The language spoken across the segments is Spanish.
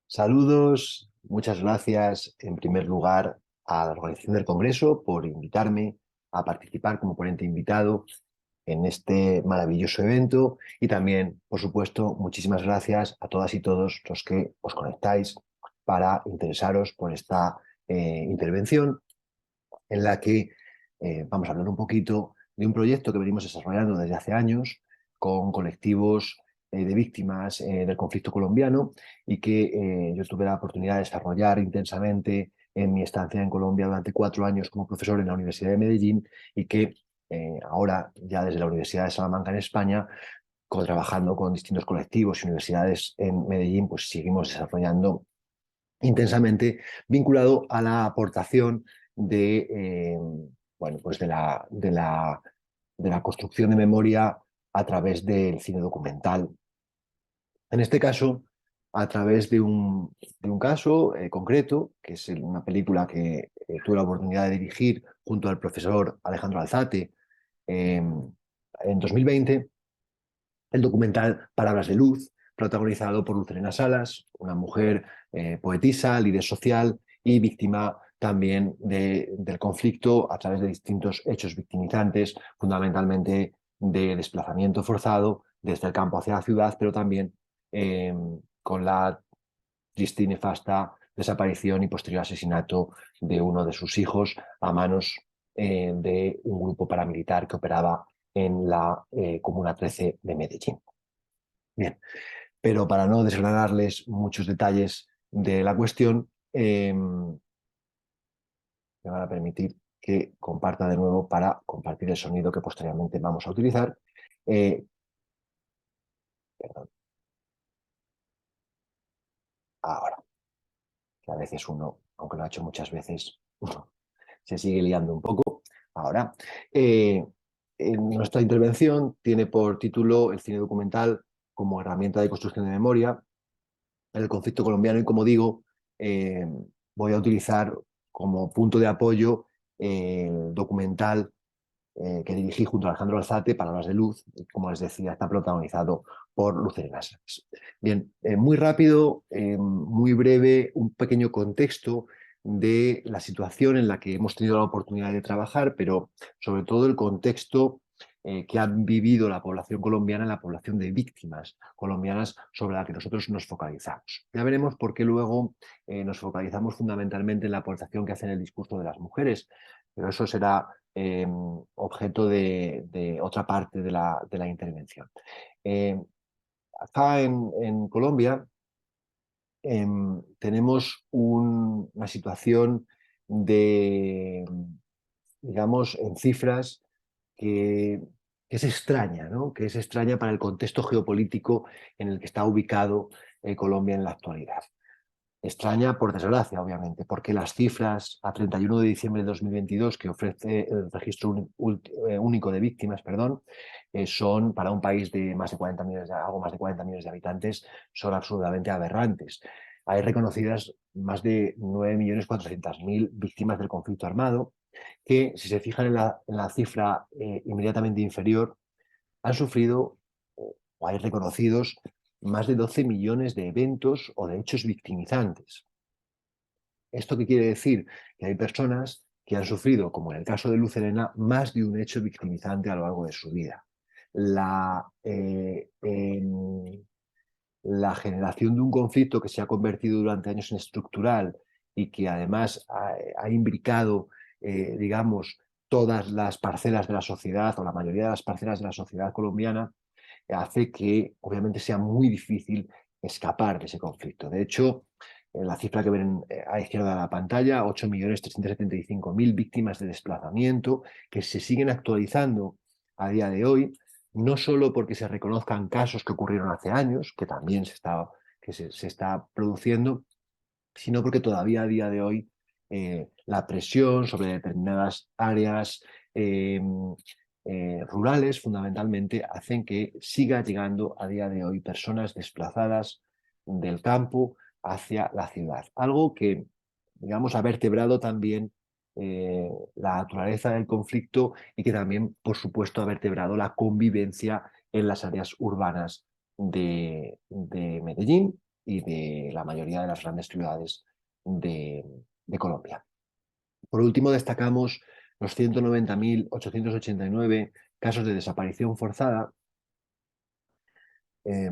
Saludos, muchas gracias en primer lugar a la organización del Congreso por invitarme a participar como ponente invitado en este maravilloso evento y también, por supuesto, muchísimas gracias a todas y todos los que os conectáis para interesaros por esta intervención en la que vamos a hablar un poquito de un proyecto que venimos desarrollando desde hace años con colectivos de víctimas del conflicto colombiano y que yo tuve la oportunidad de desarrollar intensamente en mi estancia en Colombia durante 4 años como profesor en la Universidad de Medellín y que ahora ya desde la Universidad de Salamanca en España, trabajando con distintos colectivos y universidades en Medellín, pues seguimos desarrollando intensamente vinculado a la aportación de, bueno, pues de la construcción de memoria a través del cine documental. En este caso, a través de un caso concreto, que es una película que tuve la oportunidad de dirigir junto al profesor Alejandro Alzate en 2020, el documental Palabras de Luz, protagonizado por Luz Helena Salas, una mujer poetisa, líder social y víctima también del conflicto a través de distintos hechos victimizantes, fundamentalmente de desplazamiento forzado desde el campo hacia la ciudad, pero también con la triste y nefasta desaparición y posterior asesinato de uno de sus hijos a manos de un grupo paramilitar que operaba en la Comuna 13 de Medellín. Bien, pero para no desgranarles muchos detalles de la cuestión, me van a permitir que comparta de nuevo para compartir el sonido que posteriormente vamos a utilizar. Eh, Perdón, ahora, que a veces uno, aunque lo ha hecho muchas veces, se sigue liando un poco. Ahora, nuestra intervención tiene por título el cine documental como herramienta de construcción de memoria en el conflicto colombiano y, como digo, eh, voy a utilizar como punto de apoyo el documental que dirigí junto a Alejandro Alzate, Palabras de Luz, y, como les decía, está protagonizado por Luz Helena Salas. Bien, muy rápido, muy breve, un pequeño contexto de la situación en la que hemos tenido la oportunidad de trabajar, pero sobre todo el contexto que ha vivido la población colombiana, la población de víctimas colombianas sobre la que nosotros nos focalizamos. Ya veremos por qué luego nos focalizamos fundamentalmente en la aportación que hace en el discurso de las mujeres, pero eso será objeto de otra parte de la intervención. Eh, Acá en Colombia tenemos una situación de, digamos, en cifras que, que es extraña, ¿no? Que es extraña para el contexto geopolítico en el que está ubicado Colombia en la actualidad. Extraña, por desgracia, obviamente, porque las cifras a 31 de diciembre de 2022 que ofrece el registro único de víctimas, perdón, son para un país de más de 40 millones, algo más de 40 millones de habitantes, son absolutamente aberrantes. Hay reconocidas más de 9.400.000 víctimas del conflicto armado, que, si se fijan en la cifra inmediatamente inferior, han sufrido o hay reconocidos más de 12 millones de eventos o de hechos victimizantes. ¿Esto qué quiere decir? Que hay personas que han sufrido, como en el caso de Luz Helena, más de un hecho victimizante a lo largo de su vida. La generación de un conflicto que se ha convertido durante años en estructural y que además ha imbricado, digamos, todas las parcelas de la sociedad o la mayoría de las parcelas de la sociedad colombiana, hace que obviamente sea muy difícil escapar de ese conflicto. De hecho, la cifra que ven a la izquierda de la pantalla, 8.375.000 víctimas de desplazamiento, que se siguen actualizando a día de hoy, no solo porque se reconozcan casos que ocurrieron hace años, que también se está produciendo, sino porque todavía a día de hoy la presión sobre determinadas áreas rurales fundamentalmente hacen que siga llegando a día de hoy personas desplazadas del campo hacia la ciudad. Algo que, digamos, ha vertebrado también la naturaleza del conflicto y que también, por supuesto, ha vertebrado la convivencia en las áreas urbanas de Medellín y de la mayoría de las grandes ciudades de Colombia. Por último, destacamos los 190.889 casos de desaparición forzada, eh,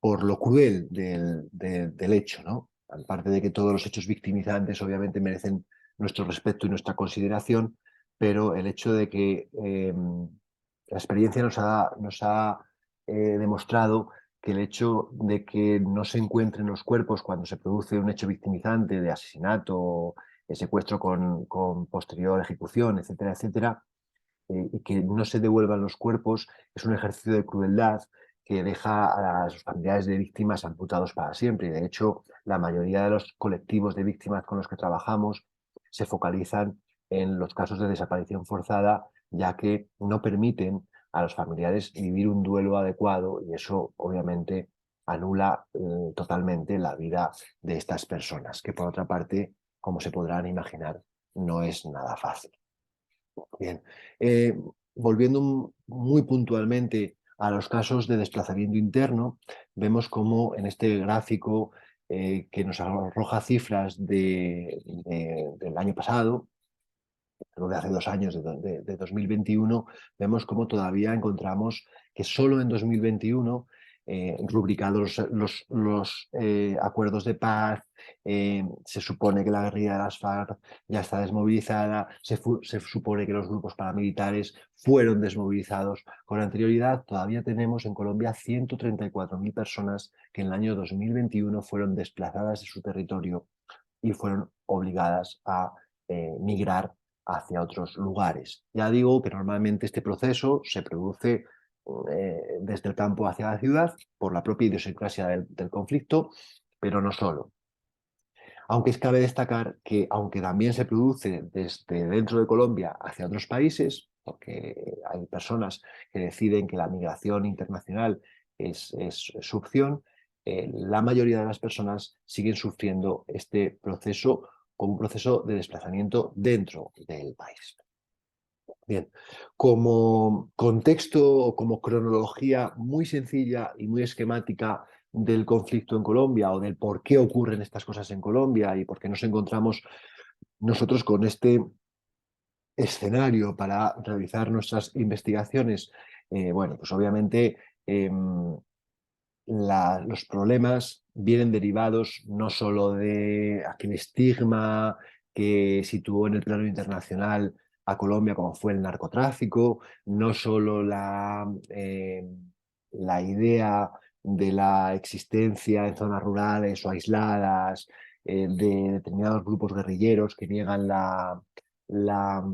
por lo cruel del hecho, ¿no? Aparte de que todos los hechos victimizantes obviamente merecen nuestro respeto y nuestra consideración, pero el hecho de que la experiencia nos ha demostrado que el hecho de que no se encuentren los cuerpos cuando se produce un hecho victimizante de asesinato, secuestro con posterior ejecución, etcétera, etcétera, y que no se devuelvan los cuerpos es un ejercicio de crueldad que deja a sus familiares de víctimas amputados para siempre. Y de hecho, la mayoría de los colectivos de víctimas con los que trabajamos se focalizan en los casos de desaparición forzada, ya que no permiten a los familiares vivir un duelo adecuado y eso obviamente anula totalmente la vida de estas personas, que por otra parte, como se podrán imaginar, no es nada fácil. Bien, volviendo muy puntualmente a los casos de desplazamiento interno, vemos cómo en este gráfico que nos arroja cifras del año pasado, de hace 2 años, de 2021, vemos cómo todavía encontramos que solo en 2021, rubricados los acuerdos de paz, se supone que la guerrilla de las FARC ya está desmovilizada, se supone que los grupos paramilitares fueron desmovilizados con anterioridad. Todavía tenemos en Colombia 134.000 personas que en el año 2021 fueron desplazadas de su territorio y fueron obligadas a migrar hacia otros lugares. Ya digo que normalmente este proceso se produce desde el campo hacia la ciudad por la propia idiosincrasia del conflicto, pero no solo. Aunque cabe destacar que, aunque también se produce desde dentro de Colombia hacia otros países, porque hay personas que deciden que la migración internacional es su opción, la mayoría de las personas siguen sufriendo este proceso como un proceso de desplazamiento dentro del país. Bien, como contexto o como cronología muy sencilla y muy esquemática del conflicto en Colombia o del por qué ocurren estas cosas en Colombia y por qué nos encontramos nosotros con este escenario para realizar nuestras investigaciones, bueno, pues obviamente los problemas vienen derivados no solo de aquel estigma que situó en el plano internacional a Colombia como fue el narcotráfico, no solo la idea de la existencia en zonas rurales o aisladas de determinados grupos guerrilleros que niegan la, la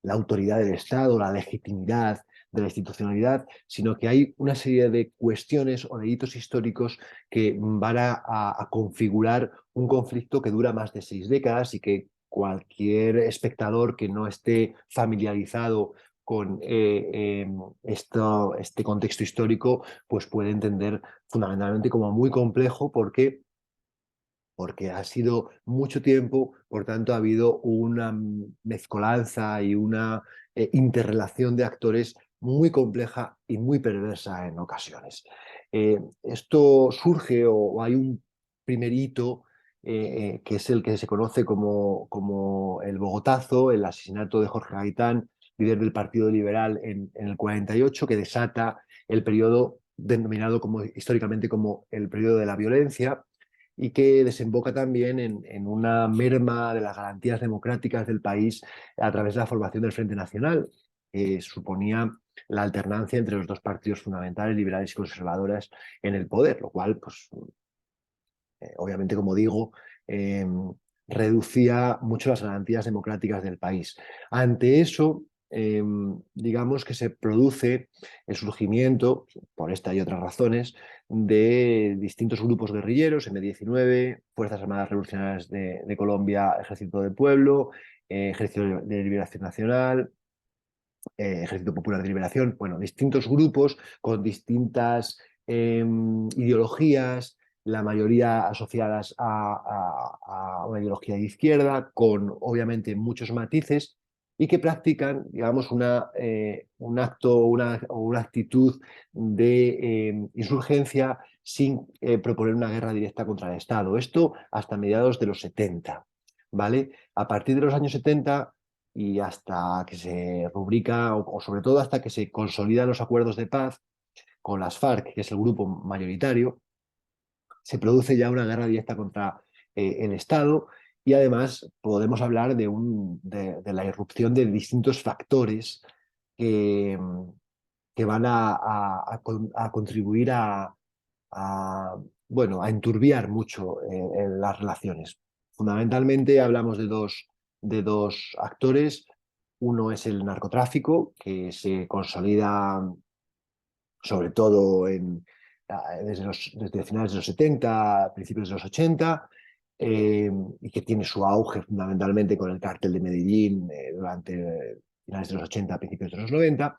autoridad del Estado, la legitimidad de la institucionalidad, sino que hay una serie de cuestiones o de hitos históricos que van a configurar un conflicto que dura más de 6 décadas y que cualquier espectador que no esté familiarizado con este contexto histórico, pues puede entender fundamentalmente como muy complejo porque ha sido mucho tiempo, por tanto ha habido una mezcolanza y una interrelación de actores muy compleja y muy perversa en ocasiones. Esto surge o hay un primer hito que es el que se conoce como el Bogotazo, el asesinato de Jorge Gaitán, líder del Partido Liberal en el 48, que desata el periodo denominado históricamente como el periodo de la violencia, y que desemboca también en una merma de las garantías democráticas del país a través de la formación del Frente Nacional, que suponía la alternancia entre los dos partidos fundamentales, liberales y conservadores, en el poder, lo cual, pues, obviamente, como digo, reducía mucho las garantías democráticas del país. Ante eso, digamos que se produce el surgimiento, por esta y otras razones, de distintos grupos guerrilleros, M-19, Fuerzas Armadas Revolucionarias de Colombia, Ejército del Pueblo, Ejército de Liberación Nacional, Ejército Popular de Liberación, bueno, distintos grupos con distintas ideologías, la mayoría asociadas a una ideología de izquierda, con obviamente muchos matices, y que practican, digamos, un acto o una actitud de insurgencia sin proponer una guerra directa contra el Estado. Esto hasta mediados de los 70, ¿vale? A partir de los años 70 y hasta que se rubrica, o sobre todo hasta que se consolidan los acuerdos de paz con las FARC, que es el grupo mayoritario, se produce ya una guerra directa contra el Estado y además podemos hablar de la irrupción de distintos factores que, que van a contribuir a, bueno, a enturbiar mucho en las relaciones. Fundamentalmente hablamos de dos actores. Uno es el narcotráfico, que se consolida sobre todo desde finales de los 70, principios de los 80, y que tiene su auge fundamentalmente con el cártel de Medellín durante finales de los 80, principios de los 90.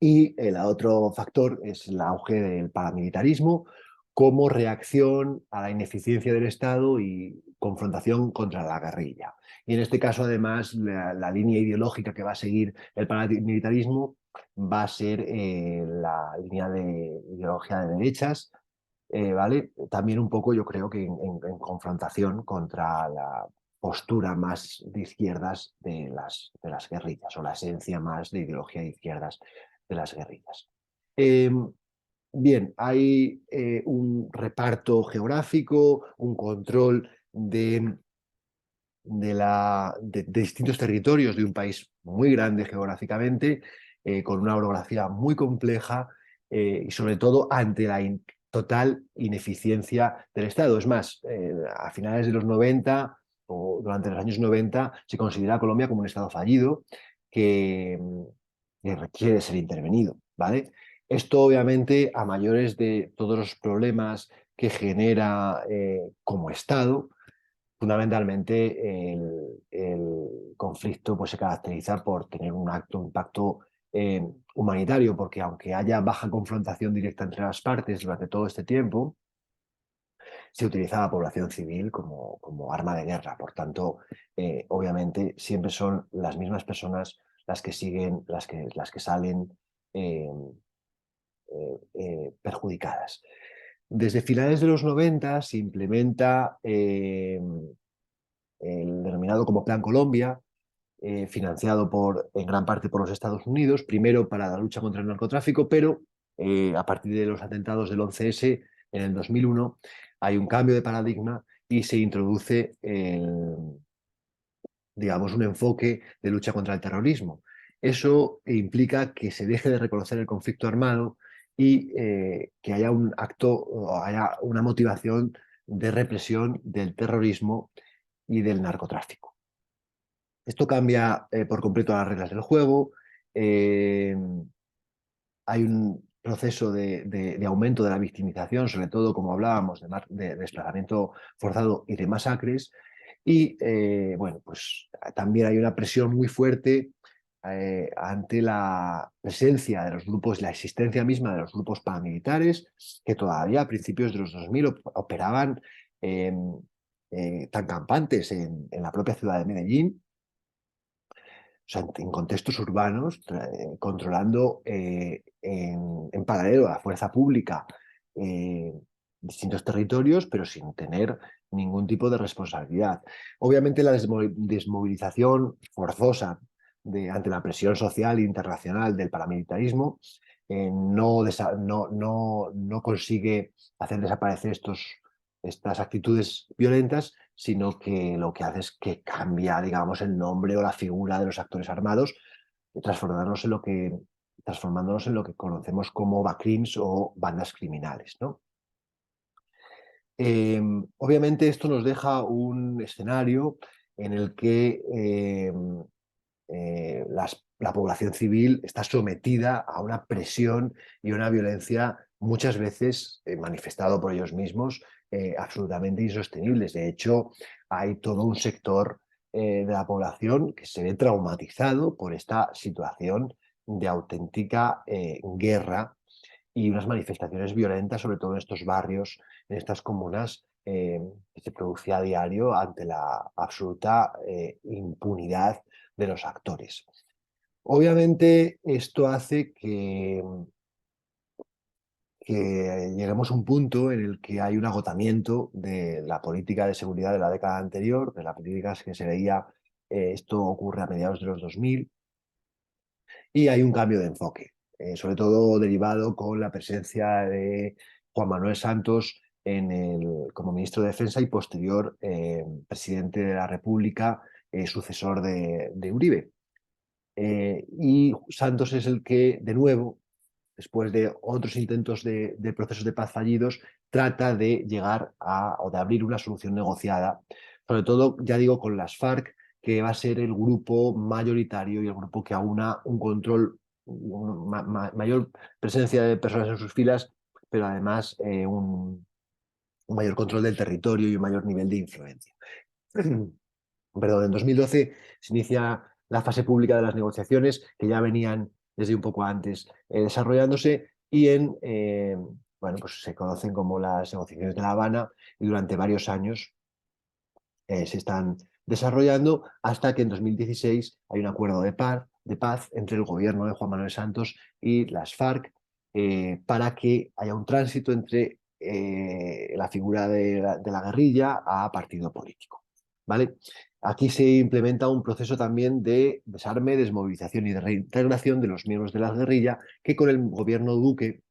Y el otro factor es el auge del paramilitarismo como reacción a la ineficiencia del Estado y confrontación contra la guerrilla. Y en este caso, además, la línea ideológica que va a seguir el paramilitarismo va a ser la línea de ideología de derechas, ¿vale? También un poco yo creo que en confrontación contra la postura más de izquierdas de las guerrillas o la esencia más de ideología de izquierdas de las guerrillas. Bien, hay un reparto geográfico, un control de distintos territorios de un país muy grande geográficamente, con una orografía muy compleja y sobre todo ante la total ineficiencia del Estado. Es más, a finales de los 90 o durante los años 90 se considera a Colombia como un Estado fallido que, que requiere ser intervenido, ¿vale? Esto obviamente a mayores de todos los problemas que genera como Estado. Fundamentalmente el conflicto pues, se caracteriza por tener un alto impacto humanitario, porque aunque haya baja confrontación directa entre las partes durante todo este tiempo, se utiliza la población civil como arma de guerra. Por tanto, obviamente siempre son las mismas personas las que siguen, las que salen eh, perjudicadas. Desde finales de los 90 se implementa el denominado como Plan Colombia, financiado en gran parte por los Estados Unidos, primero para la lucha contra el narcotráfico, pero a partir de los atentados del 11S en el 2001 hay un cambio de paradigma y se introduce digamos, un enfoque de lucha contra el terrorismo. Eso implica que se deje de reconocer el conflicto armado y que haya un acto o haya una motivación de represión del terrorismo y del narcotráfico. Esto cambia por completo las reglas del juego. Eh, Hay un proceso de aumento de la victimización, sobre todo, como hablábamos, de desplazamiento forzado y de masacres. Y bueno, pues también hay una presión muy fuerte ante la presencia de los grupos, la existencia misma de los grupos paramilitares, que todavía a principios de los 2000 operaban tan campantes en la propia ciudad de Medellín, o sea, en contextos urbanos, controlando en paralelo a la fuerza pública eh, distintos territorios, pero sin tener ningún tipo de responsabilidad. Obviamente la desmovilización forzosa ante la presión social internacional del paramilitarismo no consigue hacer desaparecer estas actitudes violentas, sino que lo que hace es que cambia, digamos, el nombre o la figura de los actores armados, transformándonos en lo que conocemos como BACRIMs o bandas criminales, ¿no? Obviamente esto nos deja un escenario en el que la población civil está sometida a una presión y una violencia muchas veces manifestado por ellos mismos absolutamente insostenibles. De hecho, hay todo un sector de la población que se ve traumatizado por esta situación de auténtica guerra y unas manifestaciones violentas, sobre todo en estos barrios, en estas comunas, que se producía a diario ante la absoluta impunidad de los actores. Obviamente esto hace que lleguemos a un punto en el que hay un agotamiento de la política de seguridad de la década anterior, de la política que se veía, esto ocurre a mediados de los 2000, y hay un cambio de enfoque, sobre todo derivado con la presencia de Juan Manuel Santos como ministro de Defensa y posterior presidente de la República, sucesor de Uribe. Y Santos es el que, de nuevo, después de otros intentos de procesos de paz fallidos, trata de llegar o de abrir una solución negociada, sobre todo, ya digo, con las FARC, que va a ser el grupo mayoritario y el grupo que aúna un control, mayor presencia de personas en sus filas, pero además un mayor control del territorio y un mayor nivel de influencia. Perdón, en 2012 se inicia la fase pública de las negociaciones, que ya venían desde un poco antes desarrollándose, y bueno, pues se conocen como las negociaciones de La Habana, y durante varios años se están desarrollando hasta que en 2016 hay un acuerdo de paz entre el gobierno de Juan Manuel Santos y las FARC, para que haya un tránsito entre la figura de la guerrilla a partido político. ¿Vale? Aquí se implementa un proceso también de desarme, desmovilización y de reintegración de los miembros de la guerrilla, que con el gobierno Duque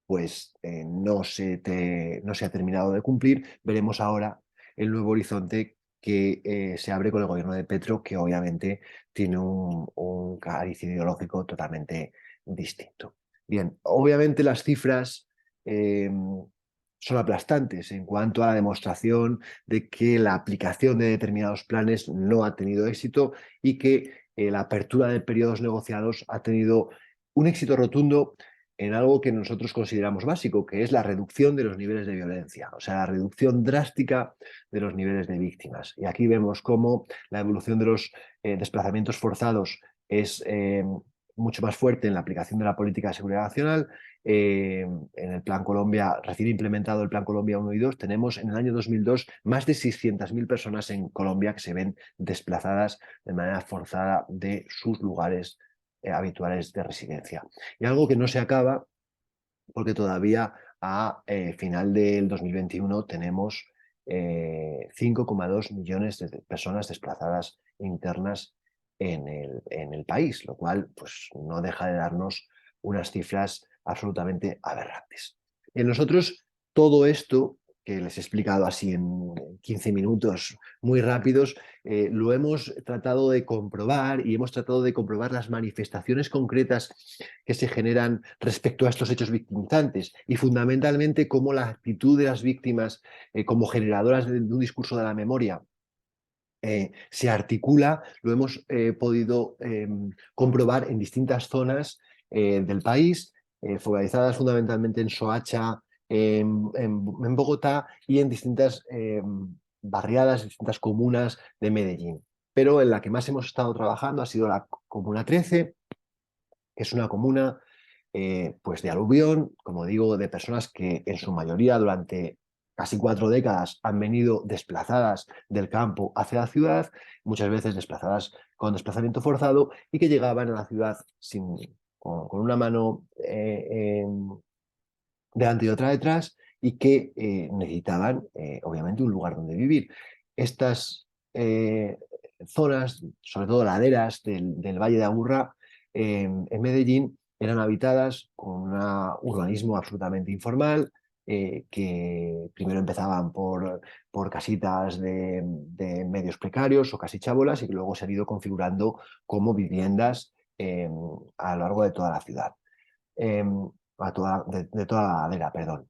pues no se ha terminado de cumplir. Veremos ahora el nuevo horizonte que se abre con el gobierno de Petro, que obviamente tiene un cariz ideológico totalmente distinto. Bien, obviamente las cifras son aplastantes en cuanto a la demostración de que la aplicación de determinados planes no ha tenido éxito y que la apertura de periodos negociados ha tenido un éxito rotundo en algo que nosotros consideramos básico, que es la reducción de los niveles de violencia, o sea, la reducción drástica de los niveles de víctimas. Y aquí vemos cómo la evolución de los desplazamientos forzados es mucho más fuerte en la aplicación de la política de seguridad nacional. En el Plan Colombia, recién implementado el Plan Colombia 1 y 2, tenemos en el año 2002 más de 600.000 personas en Colombia que se ven desplazadas de manera forzada de sus lugares habituales de residencia. Y algo que no se acaba, porque todavía a final del 2021 tenemos 5,2 millones de personas desplazadas internas en el país, lo cual pues, no deja de darnos unas cifras absolutamente aberrantes. En nosotros, todo esto que les he explicado así en 15 minutos muy rápidos, lo hemos tratado de comprobar y hemos tratado de comprobar las manifestaciones concretas que se generan respecto a estos hechos victimizantes y fundamentalmente cómo la actitud de las víctimas como generadoras de un discurso de la memoria se articula, lo hemos podido comprobar en distintas zonas del país, focalizadas fundamentalmente en Soacha, en Bogotá y en distintas barriadas, distintas comunas de Medellín. Pero en la que más hemos estado trabajando ha sido la Comuna 13, que es una comuna pues de aluvión, como digo, de personas que en su mayoría durante casi 4 décadas han venido desplazadas del campo hacia la ciudad, muchas veces desplazadas con desplazamiento forzado y que llegaban a la ciudad con una mano delante y otra detrás y que necesitaban, obviamente, un lugar donde vivir. Estas zonas, sobre todo laderas del Valle de Aburrá, en Medellín, eran habitadas con un urbanismo absolutamente informal, que primero empezaban por casitas de medios precarios o casi chabolas y que luego se han ido configurando como viviendas a lo largo de toda la ciudad. De toda la ladera, perdón.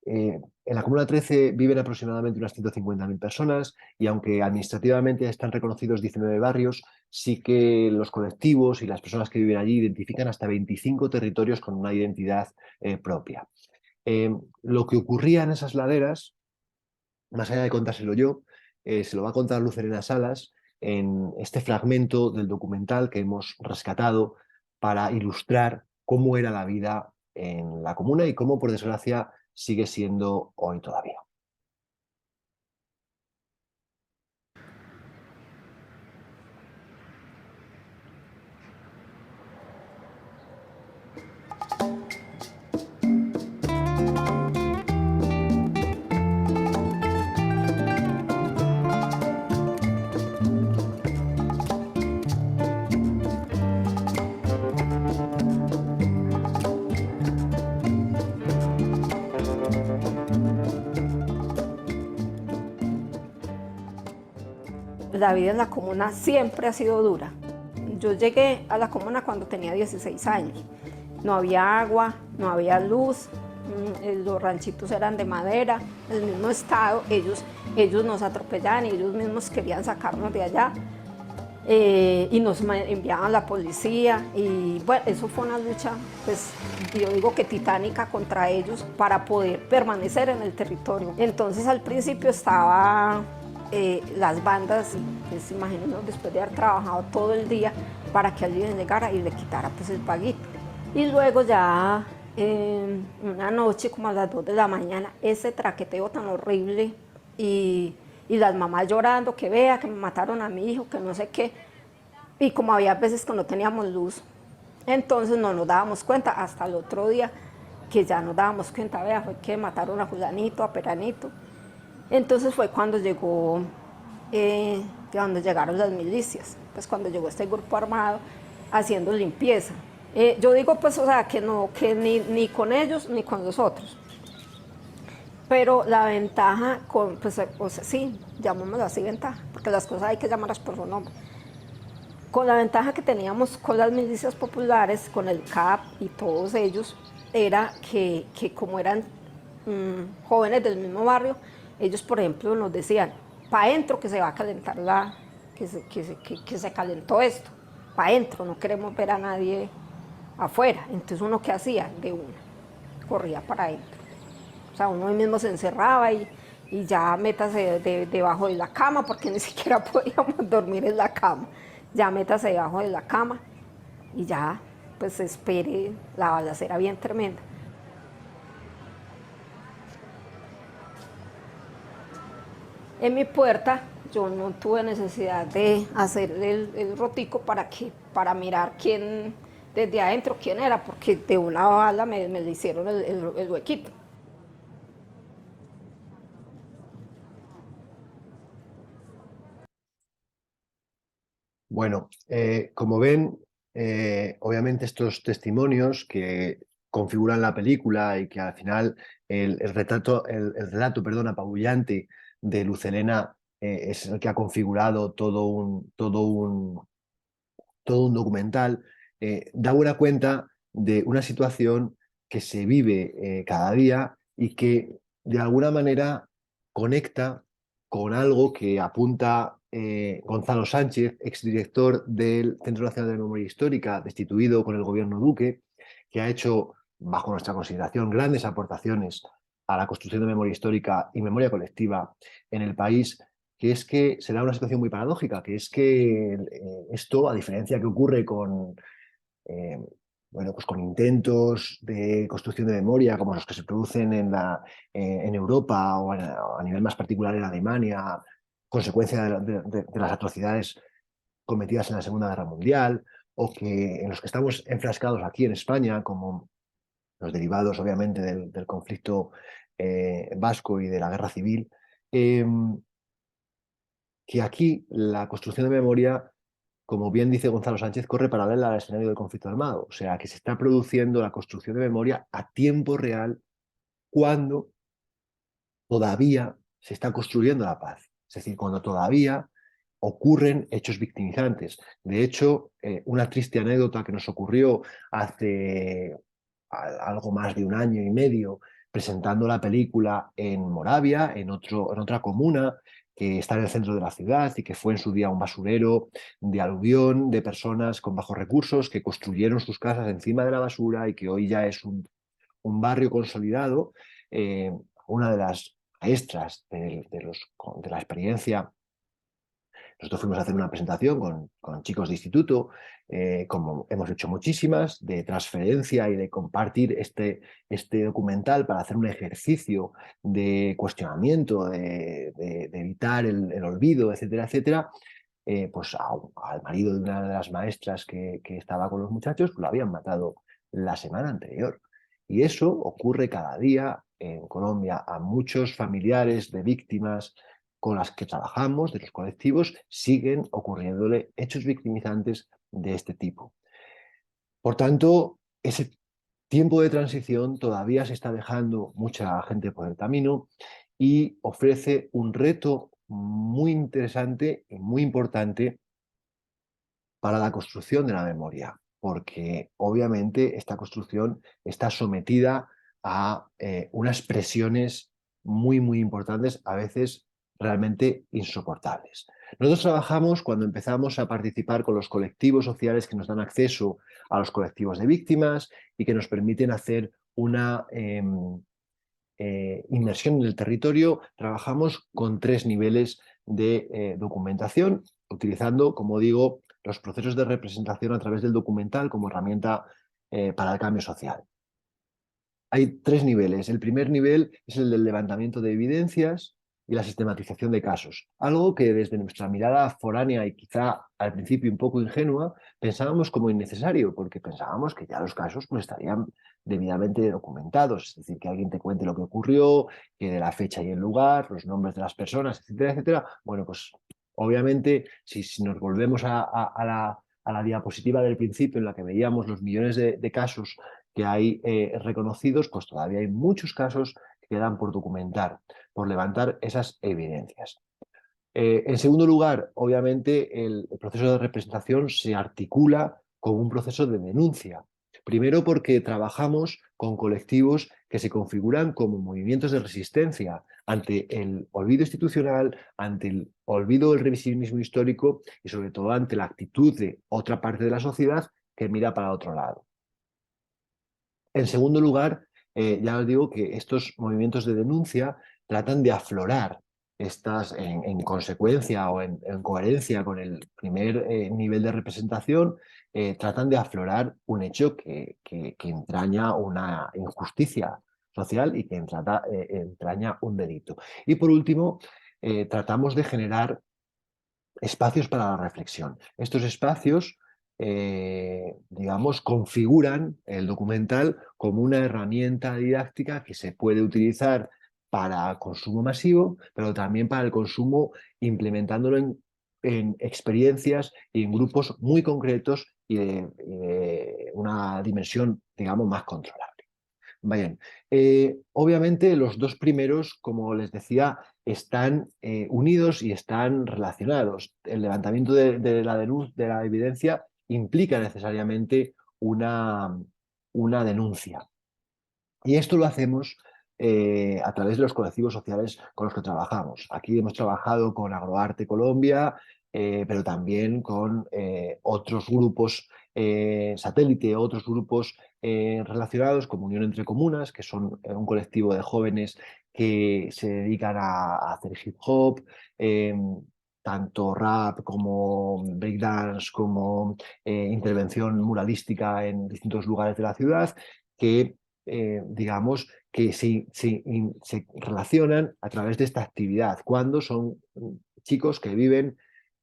En la Comuna 13 viven aproximadamente unas 150.000 personas y aunque administrativamente están reconocidos 19 barrios, sí que los colectivos y las personas que viven allí identifican hasta 25 territorios con una identidad propia. Lo que ocurría en esas laderas, más allá de contárselo yo, se lo va a contar Luz Helena Salas en este fragmento del documental que hemos rescatado para ilustrar cómo era la vida en la comuna y cómo, por desgracia, sigue siendo hoy todavía. la vida en la comuna siempre ha sido dura. Yo llegué a la comuna cuando tenía 16 años. No había agua, no había luz, los ranchitos eran de madera, el mismo estado, ellos nos atropellaban y ellos mismos querían sacarnos de allá. Y nos enviaban a la policía y bueno, eso fue una lucha, pues yo digo que titánica contra ellos para poder permanecer en el territorio. Entonces al principio estaba las bandas, pues imagínense después de haber trabajado todo el día para que alguien llegara y le quitara pues el paguito. Y luego ya una noche como a las 2 de la mañana, ese traqueteo tan horrible y las mamás llorando, que vea que me mataron a mi hijo, que no sé qué. Y como había veces que no teníamos luz, entonces no nos dábamos cuenta hasta el otro día que ya nos dábamos cuenta, vea, fue que mataron a Julanito, a Peranito. Entonces fue cuando cuando llegaron las milicias, pues cuando llegó este grupo armado haciendo limpieza. Yo digo pues, o sea, que no, que ni con ellos ni con los otros. Pero la ventaja, pues, o sea, sí, llamémoslo así ventaja, porque las cosas hay que llamarlas por su nombre. Con la ventaja que teníamos con las milicias populares, con el CAP y todos ellos, era que como eran jóvenes del mismo barrio, ellos, por ejemplo, nos decían, para adentro que se va a calentar que se calentó esto, para adentro, no queremos ver a nadie afuera. Entonces, ¿uno qué hacía? De una, corría para adentro. O sea, uno mismo se encerraba y ya métase debajo de la cama, porque ni siquiera podíamos dormir en la cama. Ya métase debajo de la cama y ya, pues espere la balacera bien tremenda. En mi puerta yo no tuve necesidad de hacer el rotico para mirar quién, desde adentro, quién era, porque de una bala me le hicieron el huequito. Bueno, como ven, obviamente estos testimonios que configuran la película y que al final el relato, perdón, apabullante de Lucelena es el que ha configurado todo un documental, da buena cuenta de una situación que se vive cada día y que de alguna manera conecta con algo que apunta Gonzalo Sánchez, exdirector del Centro Nacional de Memoria Histórica, destituido con el gobierno Duque, que ha hecho, bajo nuestra consideración, grandes aportaciones a la construcción de memoria histórica y memoria colectiva en el país, que es que se da una situación muy paradójica, que es que esto, a diferencia que ocurre eh, bueno, pues con intentos de construcción de memoria como los que se producen en Europa o a nivel más particular en Alemania, consecuencia de las atrocidades cometidas en la Segunda Guerra Mundial, o que en los que estamos enfrascados aquí en España, como los derivados obviamente del conflicto vasco y de la guerra civil, que aquí la construcción de memoria, como bien dice Gonzalo Sánchez, corre paralela al escenario del conflicto armado. O sea, que se está produciendo la construcción de memoria a tiempo real cuando todavía se está construyendo la paz. Es decir, cuando todavía ocurren hechos victimizantes. De hecho, una triste anécdota que nos ocurrió hace algo más de un año y medio, presentando la película en Moravia, en otra comuna que está en el centro de la ciudad y que fue en su día un basurero de aluvión de personas con bajos recursos que construyeron sus casas encima de la basura y que hoy ya es un barrio consolidado. Una de las maestras de la experiencia, nosotros fuimos a hacer una presentación con chicos de instituto, como hemos hecho muchísimas, de transferencia y de compartir este documental para hacer un ejercicio de cuestionamiento, de evitar el olvido, etcétera, etcétera. Pues al marido de una de las maestras que estaba con los muchachos, lo habían matado la semana anterior. Y eso ocurre cada día en Colombia a muchos familiares de víctimas con las que trabajamos, de los colectivos, siguen ocurriéndole hechos victimizantes de este tipo. Por tanto, ese tiempo de transición todavía se está dejando mucha gente por el camino y ofrece un reto muy interesante y muy importante para la construcción de la memoria, porque obviamente esta construcción está sometida a unas presiones muy importantes, a veces realmente insoportables. Nosotros trabajamos cuando empezamos a participar con los colectivos sociales que nos dan acceso a los colectivos de víctimas y que nos permiten hacer una inmersión en el territorio. Trabajamos con 3 niveles de documentación, utilizando, como digo, los procesos de representación a través del documental como herramienta para el cambio social. Hay 3 niveles. El primer nivel es el del levantamiento de evidencias y la sistematización de casos. Algo que desde nuestra mirada foránea y quizá al principio un poco ingenua, pensábamos como innecesario, porque pensábamos que ya los casos pues, estarían debidamente documentados. Es decir, que alguien te cuente lo que ocurrió, que de la fecha y el lugar, los nombres de las personas, etcétera, etcétera. Bueno, pues obviamente si nos volvemos a la diapositiva del principio en la que veíamos los millones de casos que hay reconocidos, pues todavía hay muchos casos que quedan por documentar, por levantar esas evidencias. En segundo lugar, obviamente, el proceso de representación se articula como un proceso de denuncia. Primero porque trabajamos con colectivos que se configuran como movimientos de resistencia ante el olvido institucional, ante el olvido del revisionismo histórico y sobre todo ante la actitud de otra parte de la sociedad que mira para otro lado. En segundo lugar, ya os digo que estos movimientos de denuncia tratan de aflorar estas, en consecuencia o en coherencia con el primer nivel de representación, tratan de aflorar un hecho que entraña una injusticia social y que entraña un delito. Y por último, tratamos de generar espacios para la reflexión. Estos espacios, digamos, configuran el documental como una herramienta didáctica que se puede utilizar para consumo masivo, pero también para el consumo implementándolo en experiencias y en grupos muy concretos y de una dimensión, digamos, más controlable. Bien, obviamente los dos primeros, como les decía, están unidos y están relacionados. El levantamiento de la evidencia implica necesariamente una denuncia. Y esto lo hacemos a través de los colectivos sociales con los que trabajamos. Aquí hemos trabajado con Agroarte Colombia, pero también con otros grupos satélite, otros grupos relacionados como Unión Entre Comunas, que son un colectivo de jóvenes que se dedican a hacer hip hop, tanto rap como breakdance, como intervención muralística en distintos lugares de la ciudad, que digamos, que se relacionan a través de esta actividad, cuando son chicos que viven,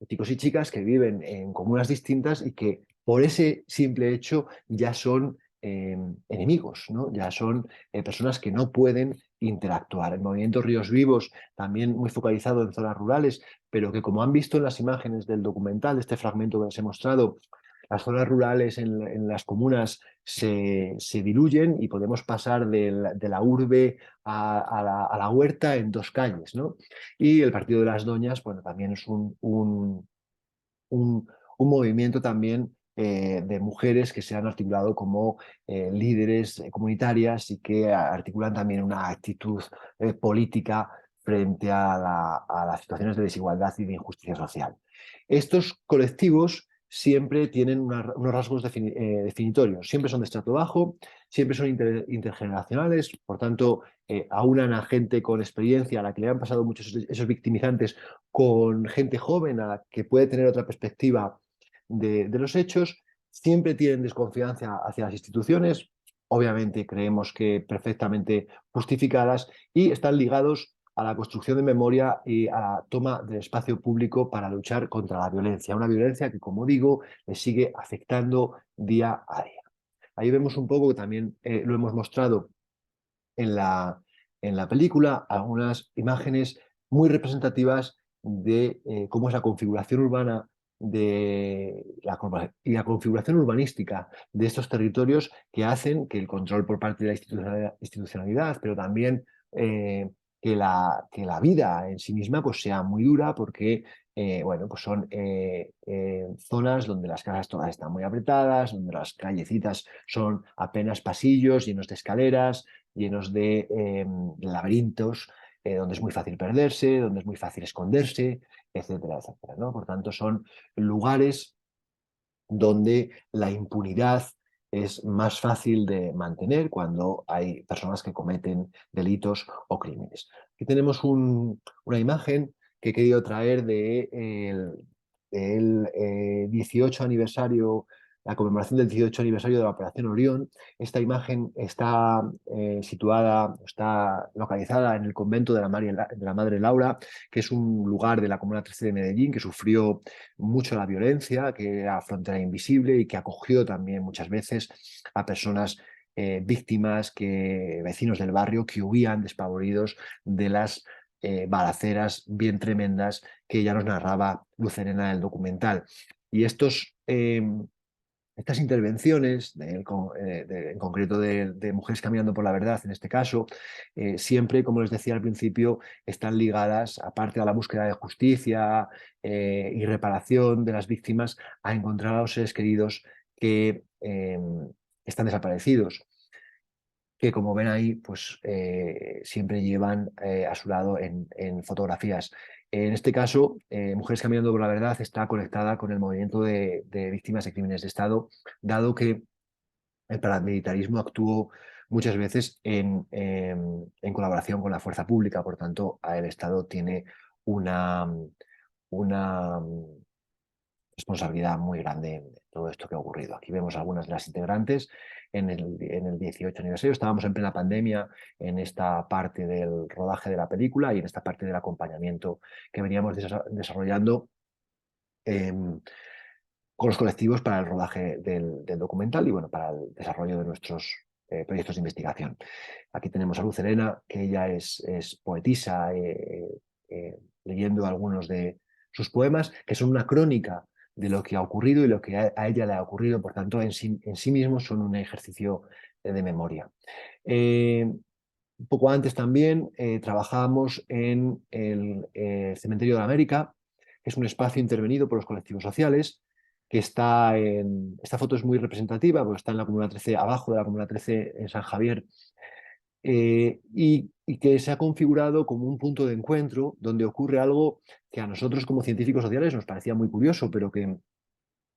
chicos y chicas que viven en comunas distintas y que por ese simple hecho ya son enemigos, ¿no? Ya son personas que no pueden interactuar. El movimiento Ríos Vivos, también muy focalizado en zonas rurales, pero que como han visto en las imágenes del documental, este fragmento que les he mostrado, las zonas rurales en las comunas se diluyen y podemos pasar de la urbe a la huerta en 2 calles, ¿no? Y el Partido de las Doñas, bueno, también es un movimiento también de mujeres que se han articulado como líderes comunitarias y que articulan también una actitud política frente a las situaciones de desigualdad y de injusticia social. Estos colectivos siempre tienen unos rasgos definitorios, siempre son de estrato bajo, siempre son intergeneracionales, por tanto, aunan a gente con experiencia a la que le han pasado muchos esos victimizantes con gente joven a la que puede tener otra perspectiva de los hechos, siempre tienen desconfianza hacia las instituciones, obviamente creemos que perfectamente justificadas, y están ligados a la construcción de memoria y a la toma del espacio público para luchar contra la violencia, una violencia que, como digo, les sigue afectando día a día. Ahí vemos un poco que también lo hemos mostrado en la película, algunas imágenes muy representativas de cómo es la configuración urbana y la configuración urbanística de estos territorios que hacen que el control por parte de la institucionalidad, pero también que la vida en sí misma pues, sea muy dura porque bueno, pues son zonas donde las casas todas están muy apretadas, donde las callecitas son apenas pasillos llenos de escaleras, llenos de laberintos, donde es muy fácil perderse, donde es muy fácil esconderse, etcétera, etcétera, ¿no? Por tanto, son lugares donde la impunidad es más fácil de mantener cuando hay personas que cometen delitos o crímenes. Aquí tenemos una imagen que he querido traer del 18 aniversario, la conmemoración del 18 aniversario de la Operación Orión. Esta imagen está situada, está localizada en el convento de la Madre Laura, que es un lugar de la Comuna 13 de Medellín que sufrió mucho la violencia, que era frontera invisible y que acogió también muchas veces a personas víctimas, vecinos del barrio que huían despavoridos de las balaceras bien tremendas que ya nos narraba Luz Serena en el documental. Y estas intervenciones, en concreto de Mujeres Caminando por la Verdad, en este caso, siempre, como les decía al principio, están ligadas, aparte a la búsqueda de justicia y reparación de las víctimas, a encontrar a los seres queridos que están desaparecidos, que como ven ahí, pues siempre llevan a su lado en fotografías. En este caso, Mujeres Caminando por la Verdad está conectada con el movimiento de víctimas de crímenes de Estado, dado que el paramilitarismo actuó muchas veces en colaboración con la fuerza pública. Por tanto, el Estado tiene una responsabilidad muy grande en todo esto que ha ocurrido. Aquí vemos algunas de las integrantes en el 18 aniversario. Estábamos en plena pandemia en esta parte del rodaje de la película y en esta parte del acompañamiento que veníamos desarrollando con los colectivos para el rodaje del documental y bueno, para el desarrollo de nuestros proyectos de investigación. Aquí tenemos a Luz Serena, que ella es poetisa, leyendo algunos de sus poemas, que son una crónica de lo que ha ocurrido y lo que a ella le ha ocurrido, por tanto, en sí mismos son un ejercicio de memoria. Un poco antes también trabajábamos en el Cementerio de la América, que es un espacio intervenido por los colectivos sociales, que esta foto es muy representativa, porque está en la Comuna 13, abajo de la Comuna 13 en San Javier, y que se ha configurado como un punto de encuentro donde ocurre algo que a nosotros como científicos sociales nos parecía muy curioso, pero que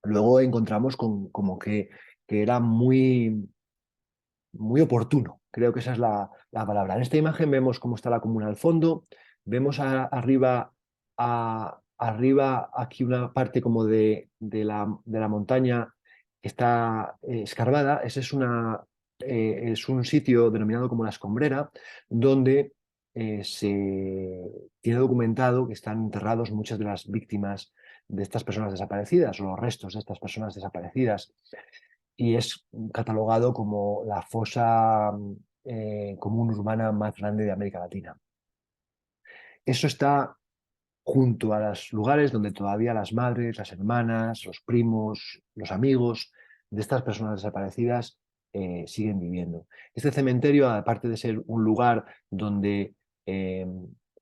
luego encontramos como que era muy oportuno. Creo que esa es la palabra. En esta imagen vemos cómo está la comuna al fondo, vemos arriba aquí una parte como de la montaña que está escarbada. Ese es un sitio denominado como la Escombrera, donde se tiene documentado que están enterrados muchas de las víctimas de estas personas desaparecidas o los restos de estas personas desaparecidas, y es catalogado como la fosa común urbana más grande de América Latina. Eso está junto a los lugares donde todavía las madres, las hermanas, los primos, los amigos de estas personas desaparecidas siguen viviendo. Este cementerio, aparte de ser un lugar donde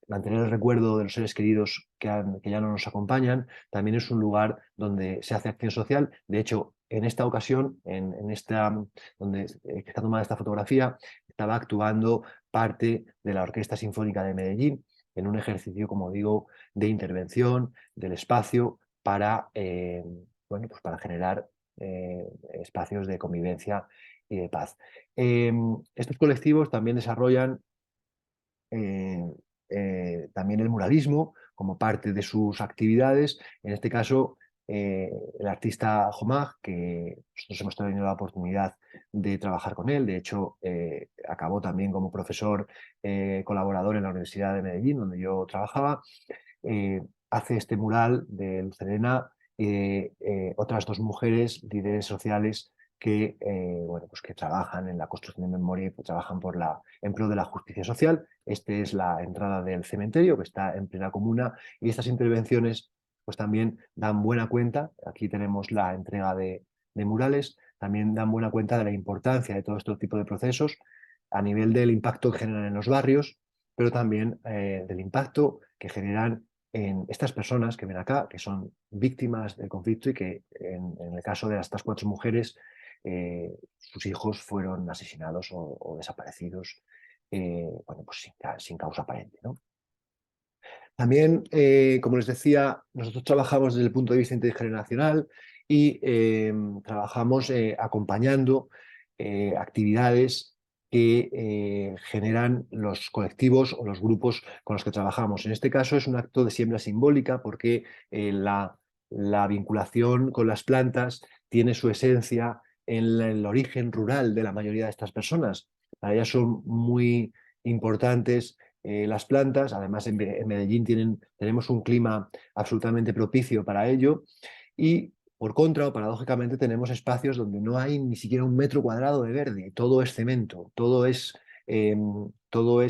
mantener el recuerdo de los seres queridos que ya no nos acompañan, también es un lugar donde se hace acción social. De hecho, en esta ocasión, donde está tomada esta fotografía, estaba actuando parte de la Orquesta Sinfónica de Medellín en un ejercicio, como digo, de intervención del espacio para, bueno, pues para generar espacios de convivencia y de paz. Estos colectivos también desarrollan también el muralismo como parte de sus actividades. En este caso, el artista Jomag, que nosotros hemos tenido la oportunidad de trabajar con él, de hecho acabó también como profesor colaborador en la Universidad de Medellín, donde yo trabajaba, hace este mural de Luz Serena, otras dos mujeres, líderes sociales, que, bueno, pues que trabajan en la construcción de memoria y que trabajan en pro de la justicia social. Esta es la entrada del cementerio, que está en plena comuna, y estas intervenciones pues también dan buena cuenta. Aquí tenemos la entrega de murales, también dan buena cuenta de la importancia de todo este tipo de procesos a nivel del impacto que generan en los barrios pero también del impacto que generan en estas personas que ven acá, que son víctimas del conflicto y que en el caso de estas 4 mujeres, sus hijos fueron asesinados o desaparecidos, bueno, pues sin causa aparente, ¿no? También, como les decía, nosotros trabajamos desde el punto de vista intergeneracional y trabajamos acompañando actividades que generan los colectivos o los grupos con los que trabajamos. En este caso es un acto de siembra simbólica porque la vinculación con las plantas tiene su esencia en el origen rural de la mayoría de estas personas. Para ellas son muy importantes las plantas. Además, en Medellín tenemos un clima absolutamente propicio para ello y, por contra, o paradójicamente, tenemos espacios donde no hay ni siquiera 1 metro cuadrado de verde, todo es cemento, todo es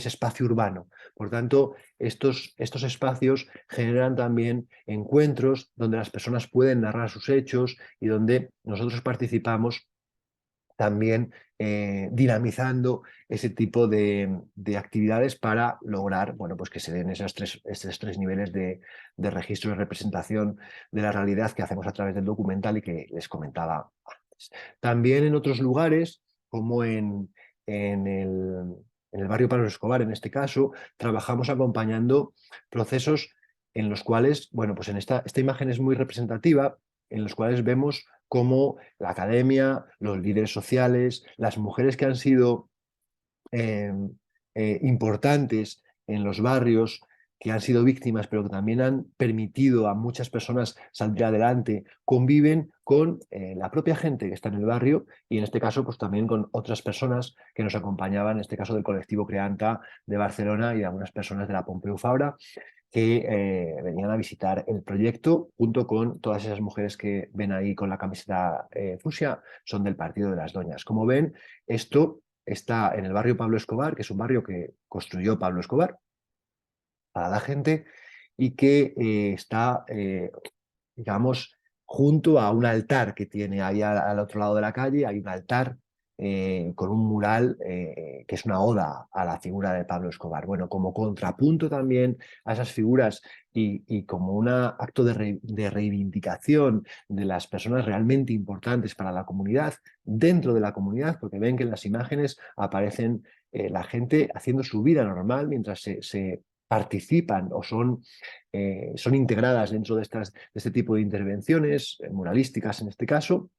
espacio urbano. Por tanto, estos espacios generan también encuentros donde las personas pueden narrar sus hechos y donde nosotros participamos también dinamizando ese tipo de actividades para lograr, bueno, pues que se den esos 3 niveles de registro y representación de la realidad que hacemos a través del documental y que les comentaba antes. También en otros lugares, como en el barrio Pablo Escobar, en este caso, trabajamos acompañando procesos en los cuales, bueno, pues en esta imagen es muy representativa, en los cuales vemos cómo la academia, los líderes sociales, las mujeres que han sido eh, importantes en los barrios, que han sido víctimas, pero que también han permitido a muchas personas salir adelante, conviven con la propia gente que está en el barrio y en este caso pues también con otras personas que nos acompañaban, en este caso del colectivo Creanta de Barcelona y algunas personas de la Pompeu Fabra que venían a visitar el proyecto junto con todas esas mujeres que ven ahí con la camiseta fucsia, son del Partido de las Doñas. Como ven, esto está en el barrio Pablo Escobar, que es un barrio que construyó Pablo Escobar para la gente y que está, digamos, junto a un altar que tiene ahí al otro lado de la calle, hay un altar con un mural que es una oda a la figura de Pablo Escobar. Bueno, como contrapunto también a esas figuras y como un acto de reivindicación de las personas realmente importantes para la comunidad, dentro de la comunidad, porque ven que en las imágenes aparecen la gente haciendo su vida normal mientras se participan o son integradas dentro de este tipo de intervenciones, muralísticas en este caso,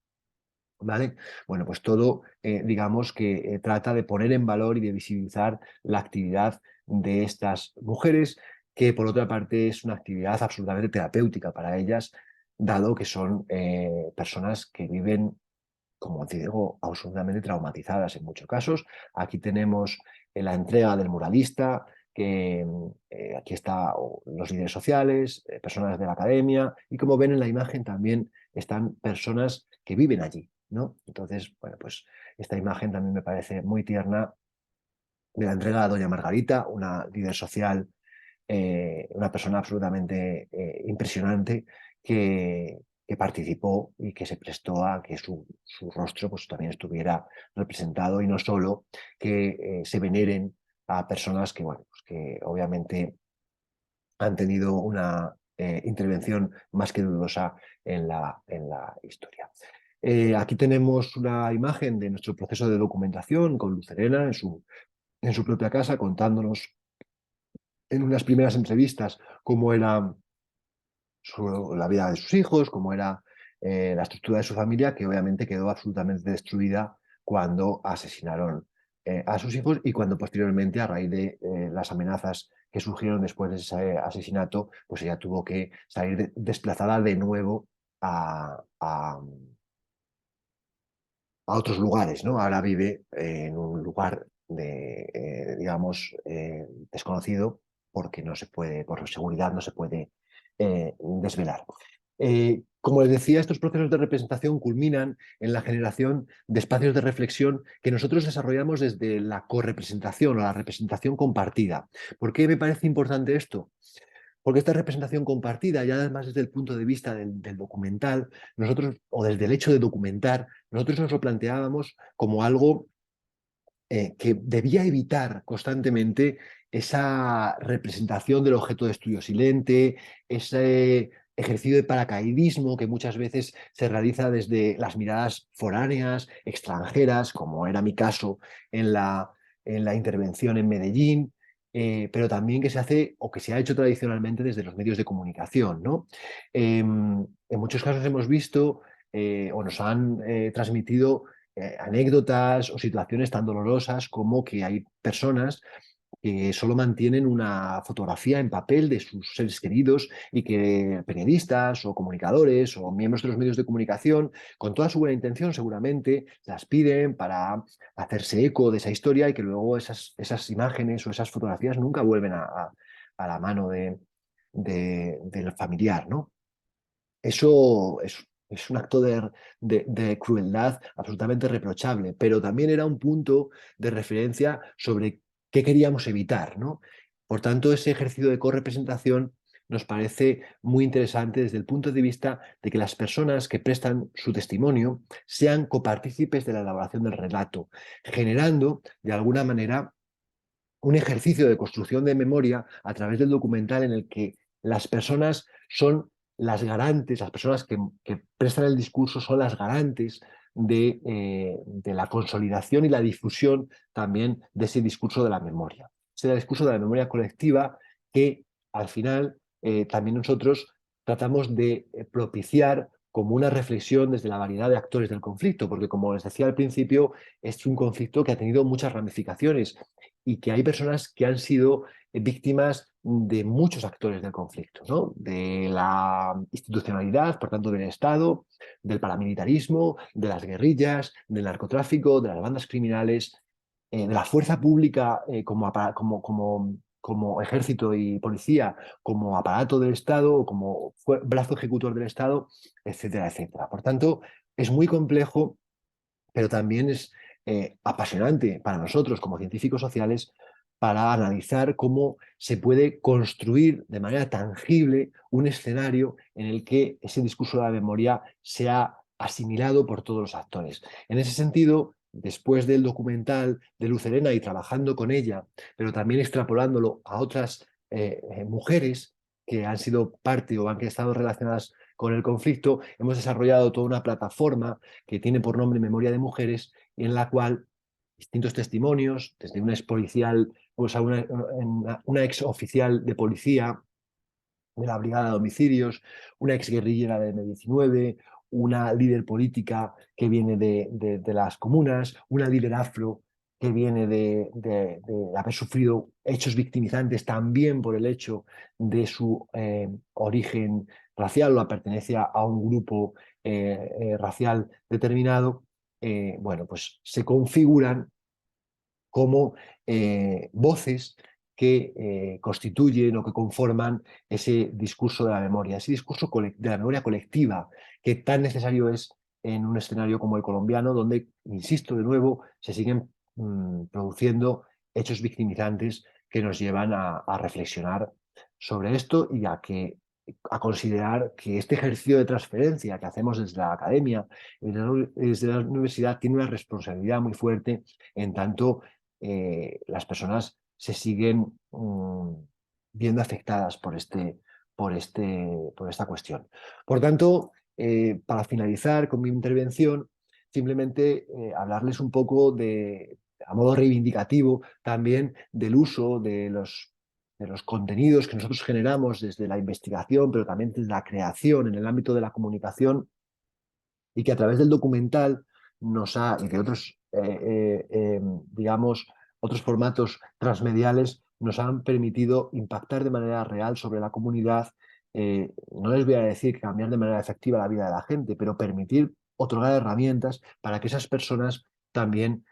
¿vale? Bueno, pues todo, digamos que trata de poner en valor y de visibilizar la actividad de estas mujeres, que por otra parte es una actividad absolutamente terapéutica para ellas, dado que son personas que viven, como te digo, absolutamente traumatizadas en muchos casos. Aquí tenemos la entrega del muralista, que aquí están los líderes sociales, personas de la academia, y como ven en la imagen también están personas que viven allí, ¿no? Entonces, bueno, pues esta imagen también me parece muy tierna de la entrega a doña Margarita, una líder social, una persona absolutamente impresionante que participó y que se prestó a que su rostro pues, también estuviera representado y no solo que se veneren a personas que, bueno, pues que obviamente han tenido una intervención más que dudosa en la historia. Aquí tenemos una imagen de nuestro proceso de documentación con Lucerena en su propia casa contándonos en unas primeras entrevistas cómo era la vida de sus hijos, cómo era la estructura de su familia, que obviamente quedó absolutamente destruida cuando asesinaron a sus hijos y cuando posteriormente, a raíz de las amenazas que surgieron después de ese asesinato, pues ella tuvo que salir desplazada de nuevo a otros lugares, ¿no? Ahora vive en un lugar digamos, desconocido porque no se puede, por seguridad no se puede desvelar. Como les decía, estos procesos de representación culminan en la generación de espacios de reflexión que nosotros desarrollamos desde la correpresentación o la representación compartida. ¿Por qué me parece importante esto? Porque esta representación compartida, ya además desde el punto de vista del documental, nosotros, o desde el hecho de documentar, nosotros nos lo planteábamos como algo que debía evitar constantemente esa representación del objeto de estudio silente, ese ejercicio de paracaidismo que muchas veces se realiza desde las miradas foráneas, extranjeras, como era mi caso en la intervención en Medellín, pero también que se hace o que se ha hecho tradicionalmente desde los medios de comunicación, ¿no? En muchos casos hemos visto o nos han transmitido anécdotas o situaciones tan dolorosas como que hay personas que solo mantienen una fotografía en papel de sus seres queridos y que periodistas o comunicadores o miembros de los medios de comunicación, con toda su buena intención seguramente, las piden para hacerse eco de esa historia y que luego esas imágenes o esas fotografías nunca vuelven a la mano del familiar, ¿no? Eso es un acto de crueldad absolutamente reprochable, pero también era un punto de referencia sobre qué queríamos evitar, ¿no? Por tanto, ese ejercicio de correpresentación nos parece muy interesante desde el punto de vista de que las personas que prestan su testimonio sean copartícipes de la elaboración del relato, generando de alguna manera un ejercicio de construcción de memoria a través del documental en el que las personas son las garantes, las personas que prestan el discurso son las garantes de la consolidación y la difusión también de ese discurso de la memoria. Ese discurso de la memoria colectiva que al final también nosotros tratamos de propiciar como una reflexión desde la variedad de actores del conflicto, porque como les decía al principio, es un conflicto que ha tenido muchas ramificaciones y que hay personas que han sido víctimas de muchos actores del conflicto, ¿no? De la institucionalidad, por tanto, del Estado, del paramilitarismo, de las guerrillas, del narcotráfico, de las bandas criminales, de la fuerza pública como ejército y policía, como aparato del Estado, como brazo ejecutor del Estado, etcétera, etcétera. Por tanto, es muy complejo, pero también es apasionante para nosotros como científicos sociales para analizar cómo se puede construir de manera tangible un escenario en el que ese discurso de la memoria sea asimilado por todos los actores. En ese sentido, después del documental de Luz Helena y trabajando con ella, pero también extrapolándolo a otras mujeres que han sido parte o han estado relacionadas con el conflicto, hemos desarrollado toda una plataforma que tiene por nombre Memoria de Mujeres, en la cual distintos testimonios, desde una ex policial, pues a una ex oficial de policía de la Brigada de Homicidios, una ex guerrillera de M19, una líder política que viene de las comunas, una líder afro que viene de haber sufrido hechos victimizantes también por el hecho de su origen racial o la pertenencia a un grupo racial determinado, bueno, pues se configuran como voces que constituyen o que conforman ese discurso de la memoria, ese discurso de la memoria colectiva que tan necesario es en un escenario como el colombiano, donde, insisto de nuevo, se siguen produciendo hechos victimizantes que nos llevan a reflexionar sobre esto y a considerar que este ejercicio de transferencia que hacemos desde la academia, desde la universidad, tiene una responsabilidad muy fuerte en tanto las personas se siguen viendo afectadas por esta cuestión. Por tanto, para finalizar con mi intervención, simplemente hablarles un poco a modo reivindicativo también del uso de los contenidos que nosotros generamos desde la investigación, pero también desde la creación en el ámbito de la comunicación y que a través del documental y de otros, digamos, otros formatos transmediales nos han permitido impactar de manera real sobre la comunidad. No les voy a decir cambiar de manera efectiva la vida de la gente, pero permitir otorgar herramientas para que esas personas también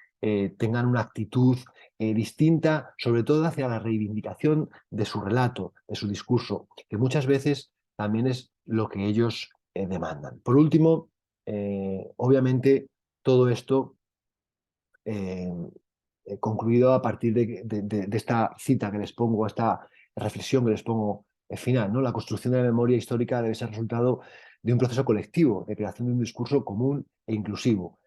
tengan una actitud distinta, sobre todo hacia la reivindicación de su relato, de su discurso, que muchas veces también es lo que ellos demandan. Por último, obviamente, todo esto eh, concluido a partir de esta cita que les pongo, esta reflexión que les pongo final, ¿no? La construcción de la memoria histórica debe ser resultado de un proceso colectivo, de creación de un discurso común e inclusivo.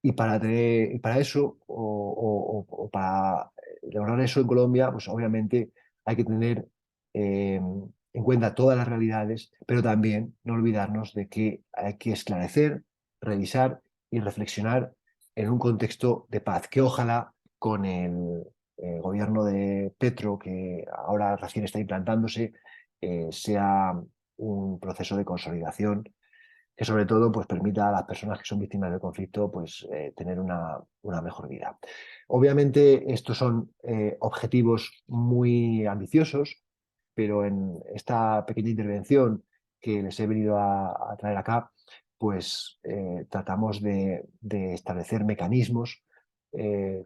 Y para eso, o para lograr eso en Colombia, pues obviamente hay que tener en cuenta todas las realidades, pero también no olvidarnos de que hay que esclarecer, revisar y reflexionar en un contexto de paz, que ojalá con el gobierno de Petro, que ahora recién está implantándose, sea un proceso de consolidación que sobre todo pues, permita a las personas que son víctimas del conflicto pues, tener una mejor vida. Obviamente estos son objetivos muy ambiciosos, pero en esta pequeña intervención que les he venido a traer acá, pues tratamos de establecer mecanismos eh,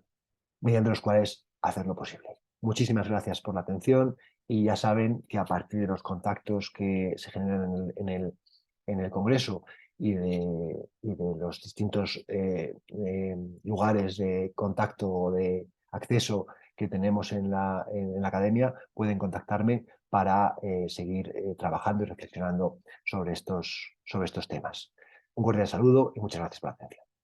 mediante los cuales hacerlo posible. Muchísimas gracias por la atención y ya saben que a partir de los contactos que se generan en el Congreso y de los distintos lugares de contacto o de acceso que tenemos en la academia, pueden contactarme para seguir trabajando y reflexionando sobre estos temas. Un cordial saludo y muchas gracias por la atención.